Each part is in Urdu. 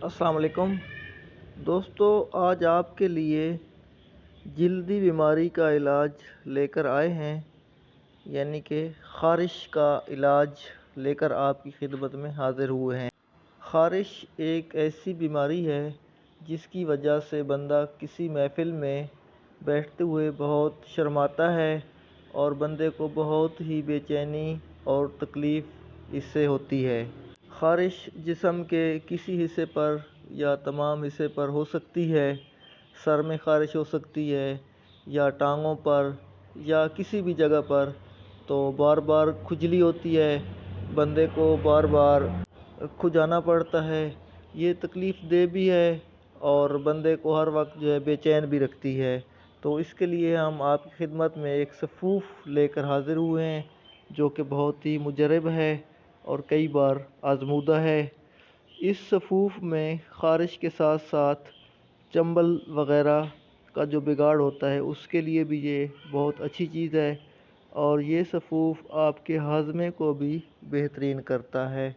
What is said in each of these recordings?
السلام علیکم دوستو، آج آپ کے لیے جلدی بیماری کا علاج لے کر آئے ہیں، یعنی کہ خارش کا علاج لے کر آپ کی خدمت میں حاضر ہوئے ہیں۔ خارش ایک ایسی بیماری ہے جس کی وجہ سے بندہ کسی محفل میں بیٹھتے ہوئے بہت شرماتا ہے اور بندے کو بہت ہی بے چینی اور تکلیف اس سے ہوتی ہے۔ خارش جسم کے کسی حصے پر یا تمام حصے پر ہو سکتی ہے۔ سر میں خارش ہو سکتی ہے یا ٹانگوں پر یا کسی بھی جگہ پر، تو بار بار کھجلی ہوتی ہے، بندے کو بار بار کھجانا پڑتا ہے۔ یہ تکلیف دہ بھی ہے اور بندے کو ہر وقت بے چین بھی رکھتی ہے۔ تو اس کے لیے ہم آپ کی خدمت میں ایک سفوف لے کر حاضر ہوئے ہیں جو کہ بہت ہی مجرب ہے اور کئی بار آزمودہ ہے۔ اس سفوف میں خارش کے ساتھ ساتھ چنبل وغیرہ کا جو بگاڑ ہوتا ہے اس کے لیے بھی یہ بہت اچھی چیز ہے، اور یہ سفوف آپ کے ہاضمے کو بھی بہترین کرتا ہے۔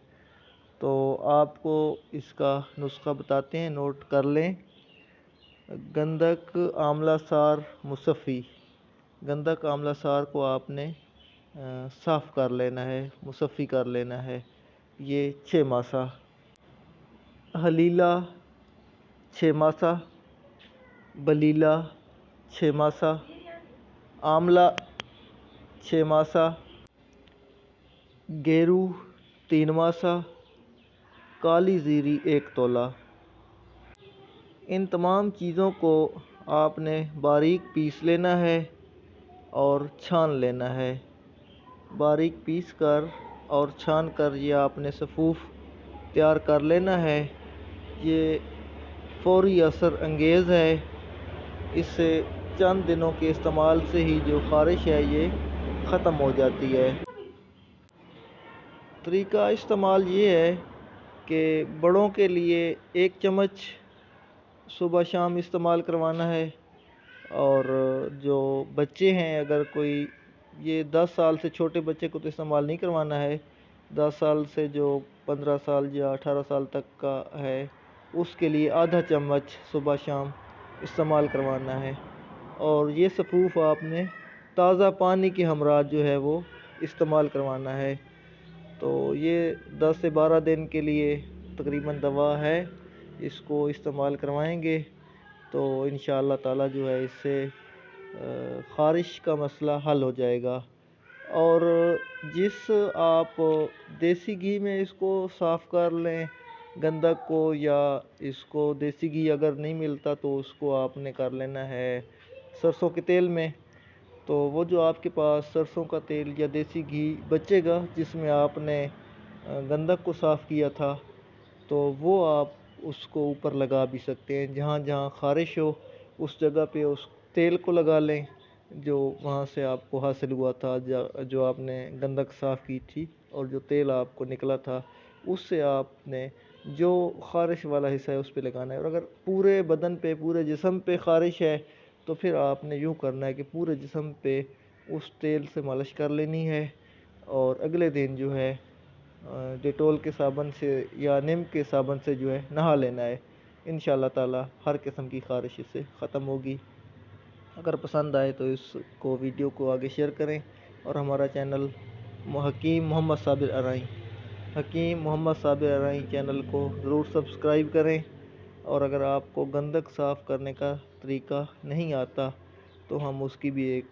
تو آپ کو اس کا نسخہ بتاتے ہیں، نوٹ کر لیں۔ گندک آملہ سار مصفی۔ گندک آملہ سار کو آپ نے صاف کر لینا ہے، مصفی کر لینا ہے۔ یہ 6 ماسہ حلیلہ 6 ماسہ، بلیلہ 6 ماسہ، آملہ 6 ماسہ، گیرو 3 ماسہ، کالی زیری 1 تولہ۔ ان تمام چیزوں کو آپ نے باریک پیس لینا ہے اور چھان لینا ہے۔ باریک پیس کر اور چھان کر یہ آپ نے سفوف تیار کر لینا ہے۔ یہ فوری اثر انگیز ہے، اس سے چند دنوں کے استعمال سے ہی جو خارش ہے یہ ختم ہو جاتی ہے۔ طریقہ استعمال یہ ہے کہ بڑوں کے لیے 1 چمچ صبح شام استعمال کروانا ہے، اور جو بچے ہیں، اگر کوئی یہ 10 سال سے چھوٹے بچے کو تو استعمال نہیں کروانا ہے، 10 سال سے جو 15 سال یا 18 سال تک کا ہے اس کے لیے آدھا چمچ صبح شام استعمال کروانا ہے۔ اور یہ سفوف آپ نے تازہ پانی کے ہمراہ وہ استعمال کروانا ہے۔ تو یہ 10 سے 12 دن کے لیے تقریباً دوا ہے، اس کو استعمال کروائیں گے تو انشاءاللہ تعالی اس سے خارش کا مسئلہ حل ہو جائے گا۔ اور جس آپ دیسی گھی میں اس کو صاف کر لیں گندک کو، یا اس کو دیسی گھی اگر نہیں ملتا تو اس کو آپ نے کر لینا ہے سرسوں کے تیل میں۔ تو وہ جو آپ کے پاس سرسوں کا تیل یا دیسی گھی بچے گا جس میں آپ نے گندک کو صاف کیا تھا، تو وہ آپ اس کو اوپر لگا بھی سکتے ہیں۔ جہاں جہاں خارش ہو اس جگہ پہ اس تیل کو لگا لیں جو وہاں سے آپ کو حاصل ہوا تھا، جو آپ نے گندک صاف کی تھی، اور جو تیل آپ کو نکلا تھا اس سے آپ نے جو خارش والا حصہ ہے اس پہ لگانا ہے۔ اور اگر پورے بدن پہ، پورے جسم پہ خارش ہے تو پھر آپ نے یوں کرنا ہے کہ پورے جسم پہ اس تیل سے مالش کر لینی ہے، اور اگلے دن ڈیٹول کے صابن سے یا نیم کے صابن سے نہا لینا ہے۔ انشاءاللہ تعالی ہر قسم کی خارش اس سے ختم ہوگی۔ اگر پسند آئے تو اس کو ویڈیو کو آگے شیئر کریں، اور ہمارا چینل حکیم محمد صابر ارائیں چینل کو ضرور سبسکرائب کریں۔ اور اگر آپ کو گندک صاف کرنے کا طریقہ نہیں آتا تو ہم اس کی بھی ایک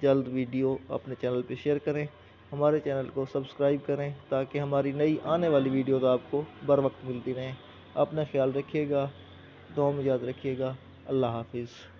جلد ویڈیو اپنے چینل پہ شیئر کریں۔ ہمارے چینل کو سبسکرائب کریں تاکہ ہماری نئی آنے والی ویڈیوز آپ کو بر وقت ملتی رہیں۔ اپنا خیال رکھیے گا، دعاؤں میں یاد رکھیے گا۔ اللہ حافظ۔